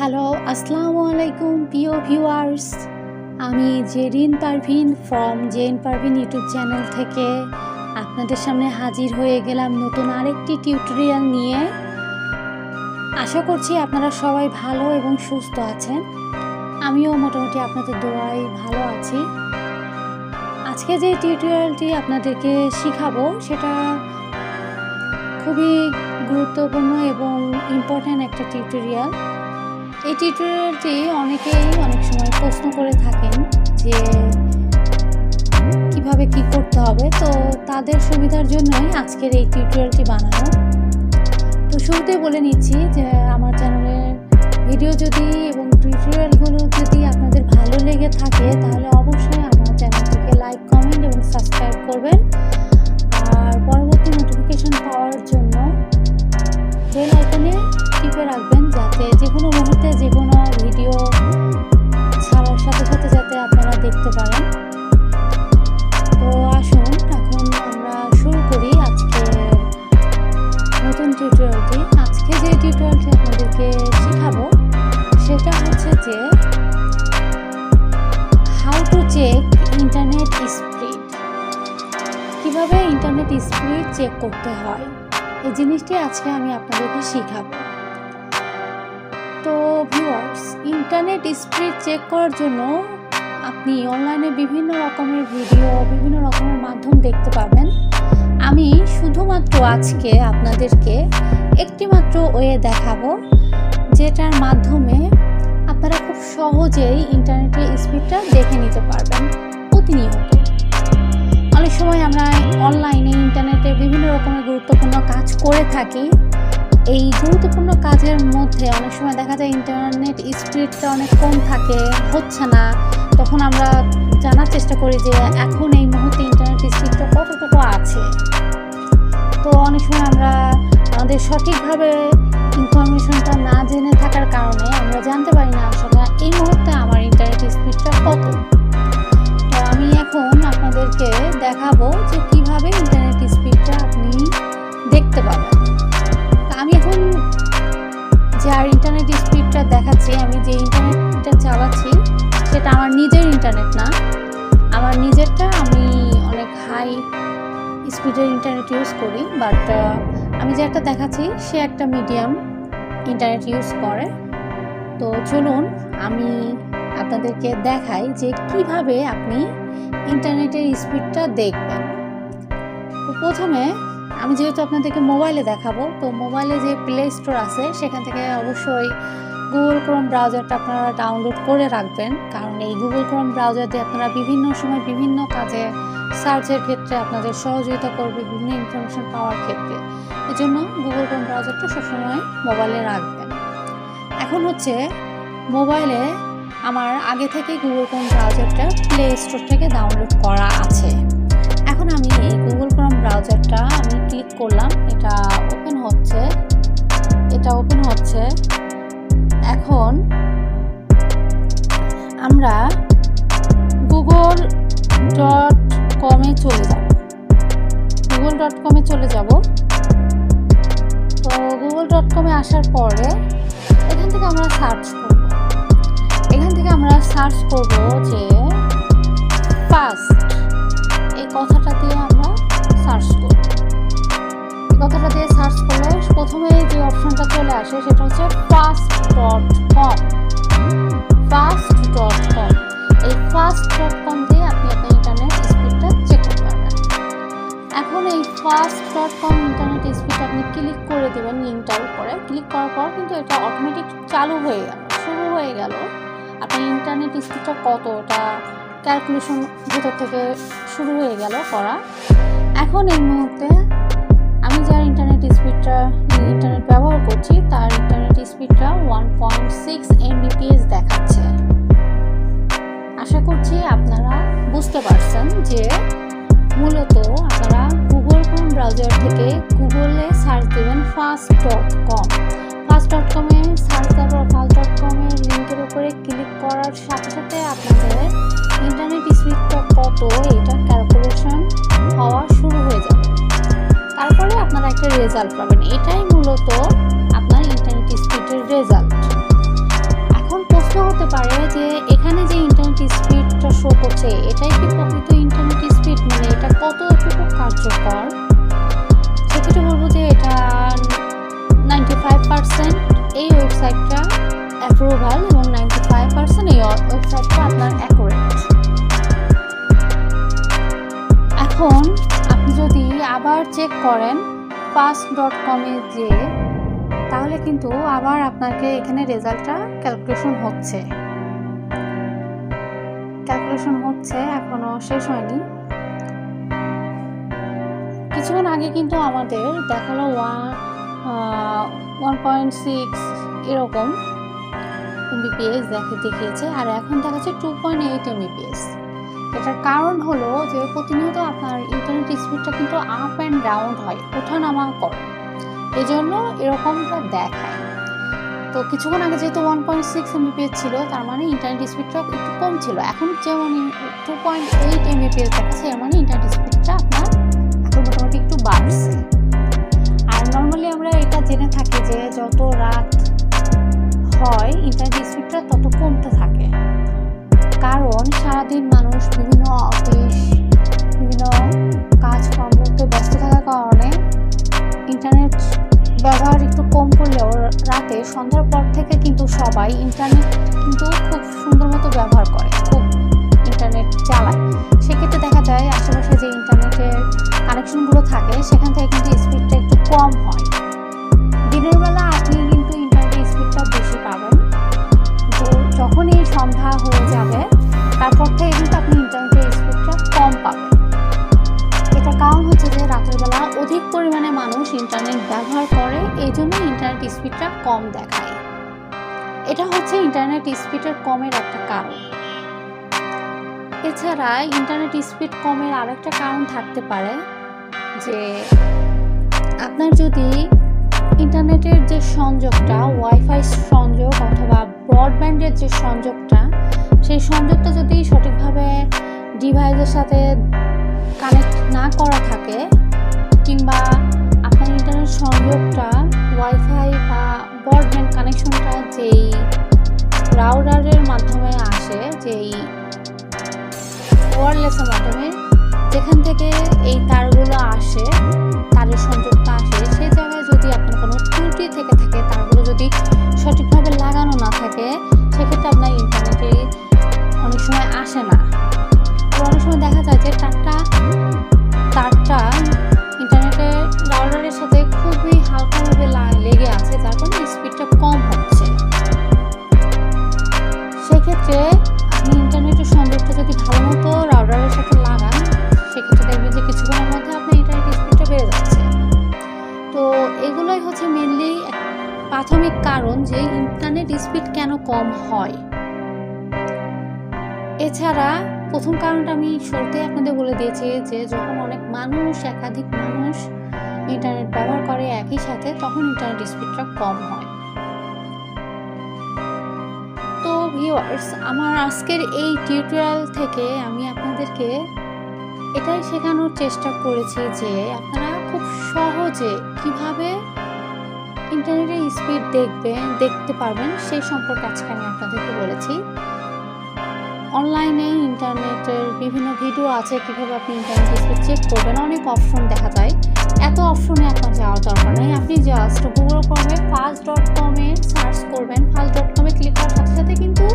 Hello, আসসালামু আলাইকুম প্রিয় ভিউয়ার্স। আমি Jerin Parvin from Jerin Parvin YouTube channel থেকে আপনাদের সামনে হাজির হয়ে গেলাম নতুন আরেকটি টিউটোরিয়াল নিয়ে। আশা করছি আপনারা সবাই ভালো এবং সুস্থ আছেন। আমিও মোটামুটি আপনাদের দোয়ায় ভালো আছি। আজকে যে টিউটোরিয়ালটি আপনাদেরকে শেখাবো সেটা খুবই গুরুত্বপূর্ণ এবং ইম্পর্ট্যান্ট একটা টিউটোরিয়াল। এই টিউটোরিয়ালটি অনেকেই অনেক সময় প্রশ্ন করে থাকেন যে কিভাবে কি করতে হবে, তো তাদের সুবিধার জন্যই আজকের এই টিউটোরিয়ালটি বানানো। তো শুরুতে বলে নিচ্ছি যে আমার চ্যানেলের ভিডিও যদি এবং টিউটোরিয়ালগুলো যদি আপনাদের ভালো লেগে থাকে তাহলে অবশ্যই আমার চ্যানেলটিকে লাইক, কমেন্ট এবং সাবস্ক্রাইব করবেন। আর পরবর্তী নোটিফিকেশন পাওয়ার জন্য বেল আইকনে টিপে রাখবেন, যাতে যে কোনো মুহূর্তে যে কোনো ভিডিও ছাড়ার সাথে সাথে যাতে আপনারা দেখতে পারেন। তো আসুন এখন আমরা শুরু করি আজকে নতুন টিউটোরিয়ালটি। আজকে যে টিউটোরিয়ালটি আপনাদেরকে শেখাবো সেটা হচ্ছে যে how to check internet speed. কিভাবে ইন্টারনেট স্পিড চেক করতে হয় এই জিনিসটি আজকে আমি আপনাদেরকে শেখাবো। তো ভিউয়ার্স, ইন্টারনেট স্পিড চেক করার জন্য আপনি অনলাইনে বিভিন্ন রকমের ভিডিও, বিভিন্ন রকমের মাধ্যম দেখতে পাবেন। আমি শুধুমাত্র আজকে আপনাদেরকে একটি মাত্র ওয়ে দেখাবো যেটার মাধ্যমে আপনারা খুব সহজেই ইন্টারনেটের স্পিডটা দেখে নিতে পারবেন প্রতিনিয়ত। অনেক সময় আমরা অনলাইনে ইন্টারনেটে বিভিন্ন রকমের গুরুত্বপূর্ণ কাজ করে থাকি। এই গুরুত্বপূর্ণ কাজের মধ্যে অনেক সময় দেখা যায় ইন্টারনেট স্পিডটা অনেক কম থাকে, হচ্ছে না। তখন আমরা জানার চেষ্টা করি যে এখন এই মুহূর্তে ইন্টারনেট স্পিডটা কতটুকু আছে। তো অনেক সময় আমরা আমাদের সঠিকভাবে ইনফরমেশনটা না জেনে থাকার কারণে আমরা জানতে পারি না আসলে এই মুহূর্তে আমার ইন্টারনেট স্পিডটা কত। তো আমি এখন আপনাদেরকে দেখাবো যে কিভাবে ইন্টারনেট স্পিডটা আপনি দেখতে পাবেন। আমি এখন যার ইন্টারনেট স্পিডটা দেখাচ্ছি, আমি যে ইন্টারনেটটা চালাচ্ছি সেটা আমার নিজের ইন্টারনেট না। আমার নিজেরটা আমি অনেক হাই স্পিডের ইন্টারনেট ইউজ করি, বাট আমি যে একটা দেখাচ্ছি সে একটা মিডিয়াম ইন্টারনেট ইউজ করে। তো চলুন আমি আপনাদেরকে দেখাই যে কিভাবে আপনি ইন্টারনেটের স্পিডটা দেখবেন। তো প্রথমে আমি যেহেতু আপনাদেরকে মোবাইলে দেখাবো, তো মোবাইলে যে প্লে স্টোর আছে সেখান থেকে অবশ্যই গুগল ক্রোম ব্রাউজারটা আপনারা ডাউনলোড করে রাখবেন, কারণ এই গুগল ক্রোম ব্রাউজার দিয়ে আপনারা বিভিন্ন সময় বিভিন্ন কাজে সার্চের ক্ষেত্রে আপনাদের সহযোগিতা করবে, বিভিন্ন ইনফরমেশন পাওয়ার ক্ষেত্রে। এজন্য গুগল ক্রোম ব্রাউজারটা সবসময় মোবাইলে রাখবেন। এখন হচ্ছে মোবাইলে আমার আগে থেকে গুগল ক্রোম ব্রাউজারটা প্লে স্টোর থেকে ডাউনলোড করা আছে। এখন আমি এই গুগল ক্রোম ব্রাউজারটা আমি ক্লিক করলাম, এটা ওপেন হচ্ছে। এখন আমরা google.com-এ চলে যাব। তো google.com-এ আসার পরে এখান থেকে আমরা সার্চ করব যে ফাস্ট, এই কথাটা দিয়ে আমরা সার্চ করব। এই কথাটা দিয়ে সার্চ করলে প্রথমে যে অপশনটা চলে আসে সেটা হচ্ছে fast.com। এই fast.com দিয়ে আপনি আপনার ইন্টারনেট স্পিডটা চেক করতে পারবেন। এখন এই fast.com ইন্টারনেট স্পিড আপনি ক্লিক করে দেবেন লিঙ্কটার উপরে। ক্লিক করার পর কিন্তু এটা অটোমেটিক শুরু হয়ে গেল। আপনার ইন্টারনেট স্পিডটা কত এটা ক্যালকুলেশন ভেতর থেকে শুরু হয়ে গেল করা। এখন এই মুহূর্তে আমি যার ইন্টারনেট ব্যবহার করছি তার ইন্টারনেট স্পিডটা 1.6 Mbps দেখাচ্ছে। আশা করছি আপনারা বুঝতে পারছেন যে মূলত আপনারা গুগল ক্রোম ব্রাউজার থেকে গুগলে সার্চ দেবেন fast.com-এ সার্চ দেওয়ার পর fast.com-এর লিঙ্কের উপরে ক্লিক করার সাথে সাথে আপনাদের ইন্টারনেট স্পিডটা কত এটা ক্যালকুলেশন হওয়া শুরু হয়ে যাবে। তারপরে আপনারা একটা রেজাল্ট পাবেন। এটাই মূলত আপনার ইন্টারনেট স্পিডের রেজাল্ট। প্রশ্ন হতে পারে যে এখানে যে ইন্টারনেট স্পিডটা শো করছে এটাই কি প্রকৃত ইন্টারনেট স্পিড, মানে এটা কতটুকু কার্যকর? সেক্ষেত্রে বলবো যে এটা 95% এই ওয়েবসাইটটা অ্যাপ্রুভাল এবং 95% এই ওয়েবসাইটটা আপনার অ্যাকুরেট। এখন আপনি যদি আবার চেক করেন fast.com-এ যে, তাহলে কিন্তু আবার আপনাকে এখানে রেজাল্টটা ক্যালকুলেশন হচ্ছে, এখনো শেষ হয়নি। কিছুক্ষণ আগে কিন্তু আমাদের দেখালো 1.6 এরকম এমবিপিএস দেখিয়েছে, আর এখন দেখাচ্ছে 2.8 এমবিপিএস। এটার কারণ হলো যে প্রতিনিয়ত আপনার ইন্টারনেট স্পিডটা কিন্তু আপ অ্যান্ড ডাউন হয়, ওঠানামা করে, এজন্য এরকমটা দেখায়। তো কিছুক্ষণ আগে যেহেতু 1.6 এমবিপিএস ছিল, তার মানে ইন্টারনেট স্পিডটা একটু কম ছিল। এখন যেমন 2.8 এমবিপিএস দেখাচ্ছে, এর মানে ইন্টারনেট স্পিডটা আপনার এখন মোটামুটি একটু বাড়ছে। আর নর্মালি আমরা এটা জেনে থাকি যে যত রাত হয় ইন্টারনেট স্পিডটা তত কমতে থাকে, কারণ সারাদিন মানুষ বিভিন্ন অফিস, বিভিন্ন কাজকর্মতে ব্যস্ত থাকার কারণে ইন্টারনেট ব্যবহার একটু কম করলেও রাতে সন্ধ্যার পর থেকে কিন্তু সবাই ইন্টারনেট কিন্তু খুব সুন্দর মতো ব্যবহার করে, খুব ইন্টারনেট চালায়। সেক্ষেত্রে দেখা যায় আশেপাশে যে ইন্টারনেটের কানেকশনগুলো থাকে সেখান থেকে কিন্তু স্পিডটা একটু কম হয়। দিনের বেলা আপনি কিন্তু ইন্টারনেট স্পিডটা বেশি পাবেন, তো যখন এই সন্ধ্যা হয়ে যাবে তারপর থেকে কিন্তু আপনি ইন্টারনেটের স্পিডটা কম পাবেন। এটার কারণ হচ্ছে যে রাতের বেলা অধিক পরিমাণে মানুষ ইন্টারনেট ব্যবহার করে, এই জন্য ইন্টারনেট স্পিডটা কম দেখায়। এটা হচ্ছে ইন্টারনেট স্পিডের কমের একটা কারণ। এছাড়া ইন্টারনেট স্পিড কমের আরেকটা কারণ থাকতে পারে যে আপনার যদি ইন্টারনেটের যে সংযোগটা, ওয়াইফাই সংযোগ অথবা ব্রডব্যান্ডের যে সংযোগটা, সেই সংযোগটা যদি সঠিকভাবে ডিভাইসের সাথে কানেক্ট না করা থাকে, কিংবা আপনার ইন্টারনেট সংযোগটা ওয়াইফাই বা ব্রডব্যান্ড কানেকশনটা যেই রাউটারের মাধ্যমে আসে, যেই ওয়্যারলেসের মাধ্যমে যেখান থেকে এই তারগুলো আসে, তারের সংযোগটা আসে, সেই জায়গায় যদি আপনার কোনো ত্রুটি থেকে থাকে, তারগুলো যদি সঠিকভাবে লাগানো না থাকে, সেক্ষেত্রে আপনার ইন্টারনেটে অনেক সময় আসে না। অনেক সময় দেখা যায় যে তারটা ইন্টারনেটের রাউটারের সাথে খুবই হালকাভাবে লেগে আছে, যার কারণে স্পিডটা কম হচ্ছে। সেক্ষেত্রে আপনি ইন্টারনেটের সংযোগটা যদি ভালো মতো রাউটারের সাথে লাগান, সেক্ষেত্রে দেখবেন যে কিছুক্ষণের মধ্যে আপনার ইন্টারনেট স্পিডটা বেড়ে যাচ্ছে। তো এগুলোই হচ্ছে মেনলি প্রাথমিক কারণ যে ইন্টারনেট স্পিড কেন কম হয়। এছাড়া প্রথম কারণটা আমি শুরুতে আপনাদের বলে দিয়েছি যে যখন অনেক মানুষ, একাধিক মানুষ ইন্টারনেট ব্যবহার করে একই সাথে, তখন ইন্টারনেট স্পিডটা কম হয়। তো ভিউয়ার্স, আমার আজকের এই টিউটোরিয়াল থেকে আমি আপনাদেরকে এটাই শেখানোর চেষ্টা করেছি যে আপনারা খুব সহজে কিভাবে ইন্টারনেটের স্পিড দেখতে পারবেন, সেই সম্পর্কে আজকে আমি আপনাদেরকে বলেছি। অনলাইনে ইন্টারনেটের বিভিন্ন ভিডিও আছে কিভাবে আপনি ইন্টারনেট স্পিড চেক করবেন, অনেক অপশন দেখা যায়। এত অপশনে আপনার যাওয়ার দরকার নেই, আপনি জাস্ট গুগল ক্রোমে fast.com-এ সার্চ করবেন। fast.com-এ ক্লিক করার সাথে সাথে কিন্তু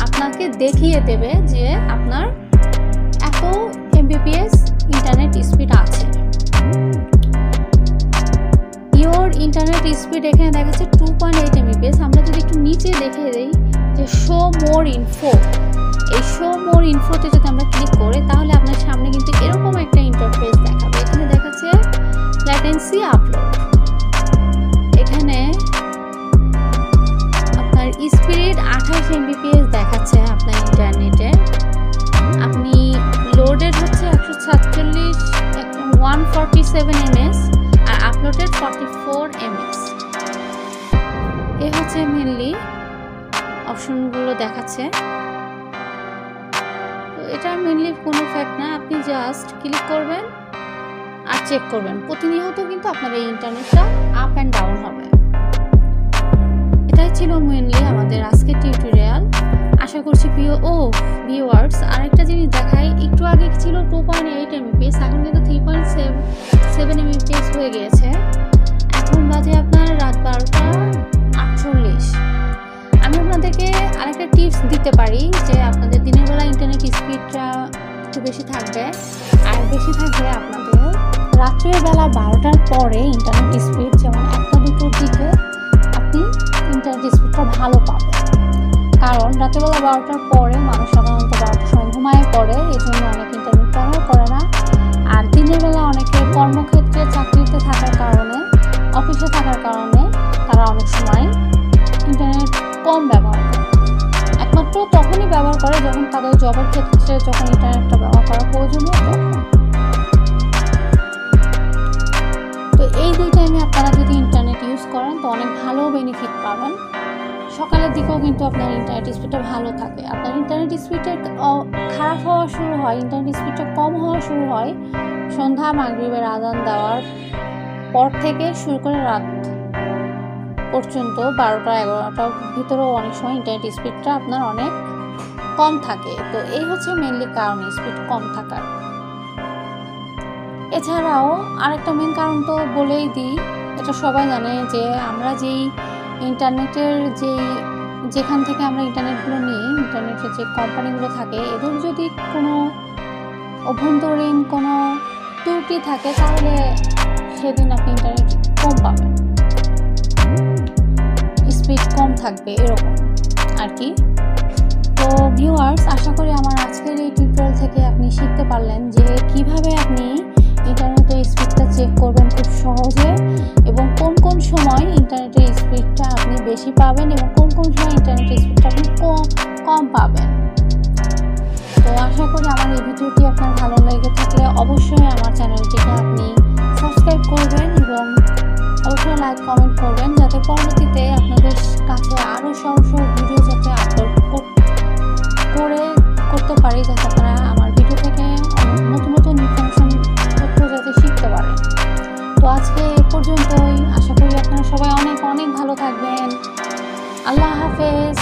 আপনাকে দেখিয়ে দেবে যে আপনার এত এমবিপিএস ইন্টারনেট স্পিড আছে। ইওর ইন্টারনেট স্পিড এখানে দেখাচ্ছে 2.8 এমবিপিএস। আমরা যদি একটু নিচে দেখে দিই যে শো মোর ইনফো, এই শো মোর ইনফোতে যদি আমরা ক্লিক করি, তাহলে আপনার সামনে কিন্তু এরকম একটা ইন্টারফেস দেখাবে। এখানে দেখাচ্ছে ল্যাটেন্সি আপলোড, এখানে আপনার স্পিড 28 এমবিপিএস দেখাচ্ছে আপনার ইন্টারনেটে। আপনি লোডেড হচ্ছে 147 এমএস আর আপলোডেড 44 এমএস। এ হচ্ছে মেনলি অপশনগুলো দেখাচ্ছে। তো এটা মেনলি কোনো ফ্যাক্ট না, আপনি জাস্ট ক্লিক করবেন আর চেক করবেন। প্রতিনিয়ত কিন্তু আপনার এই ইন্টারনেটটা আপ অ্যান্ড ডাউন হবে। এটাই ছিল মেনলি আমাদের আজকের টিউটোরিয়াল। আশা করছি প্রিয় ভিউয়ার্স, আরেকটা জিনিস দেখাই, একটু আগে ছিল 2.8 MBPS, এখন কিন্তু 3.7 MBPS হয়ে গিয়েছে। এখন বাজে আপনার রাত 12:48। আমি আপনাদেরকে আরেকটা টিপস দিতে পারি যে আপনাদের দিনের বেলা ইন্টারনেট স্পিডটা একটু বেশি থাকবে, আর বেশি থাকলে আপনাদের রাত্রের বেলা 12টার পরে ইন্টারনেট স্পিড, যেমন 1-2টোর দিকে আপনি ইন্টারনেট স্পিডটা ভালো পাবেন। কারণ রাত্রেবেলা 12টার পরে মানুষ সাধারণত 12টার সময় ঘুমায় পড়ে, এই জন্য অনেকে ইন্টারনেট ব্যবহার করে না। আর দিনের বেলা অনেকে কর্মক্ষেত্রে চাকরিতে থাকার কারণে, অফিসে থাকার কারণে তারা অনেক সময় ইন্টারনেট কম ব্যবহার করে। একমাত্র তখনই ব্যবহার করে যখন তাদের জবের ক্ষেত্রে যখন ইন্টারনেটটা ব্যবহার করা প্রয়োজনীয় তখন। তো এই দুই টাইমে আপনারা যদি ইন্টারনেট ইউজ করেন তো অনেক ভালো বেনিফিট পাবেন। সকালের দিকেও কিন্তু আপনার ইন্টারনেট স্পিডটা ভালো থাকে। আপনার ইন্টারনেট স্পিডটা খারাপ হওয়া শুরু হয়, ইন্টারনেট স্পিডটা কম হওয়া শুরু হয় সন্ধ্যা মাগরিবের আজান দেওয়ার পর থেকে শুরু করে রাত পর্যন্ত 12টা-11টার ভিতরেও অনেক সময় ইন্টারনেট স্পিডটা আপনার অনেক কম থাকে। তো এই হচ্ছে মেনলি কারণ স্পিড কম থাকার। এছাড়াও আরেকটা মেন কারণ তো বলেই দিই, এটা সবাই জানে যে আমরা যেই ইন্টারনেটের যেখান থেকে আমরা ইন্টারনেটগুলো নিই, ইন্টারনেটের যে কোম্পানিগুলো থাকে, এদের যদি কোনো অভ্যন্তরীণ কোনো ত্রুটি থাকে তাহলে সেদিন আপনি ইন্টারনেট কম পাবেন, স্পিড কম থাকবে, এরকম আর কি। তো ভিউয়ার্স, আশা করি আমার আজকের এই টিউটোরিয়াল থেকে আপনি শিখতে পারলেন যে কিভাবে আপনি ইন্টারনেটের স্পিডটা চেক করবেন খুব সহজে, এবং কোন কোন সময় ইন্টারনেটের স্পিডটা আপনি বেশি পাবেন এবং কোন কোন সময় ইন্টারনেটের স্পিডটা আপনি কম পাবেন। তো আশা করি আমার এই ভিডিওটি আপনার ভালো লেগে থাকলে অবশ্যই আমার চ্যানেলটিকে আপনি সাবস্ক্রাইব করবেন এবং অবশ্যই লাইক কমেন্ট করবেন, যাতে পরবর্তীতে আপনাদের কাছে আরও সহজ ভিডিও যাতে আপলোড করতে পারি, যাতে আপনারা আমার ভিডিও থেকে নতুন নতুন ইনফরমেশন তথ্য যাতে শিখতে পারেন। তো আজকে এ পর্যন্তই। আশা করি আপনারা সবাই অনেক অনেক ভালো থাকবেন। আল্লাহ হাফেজ।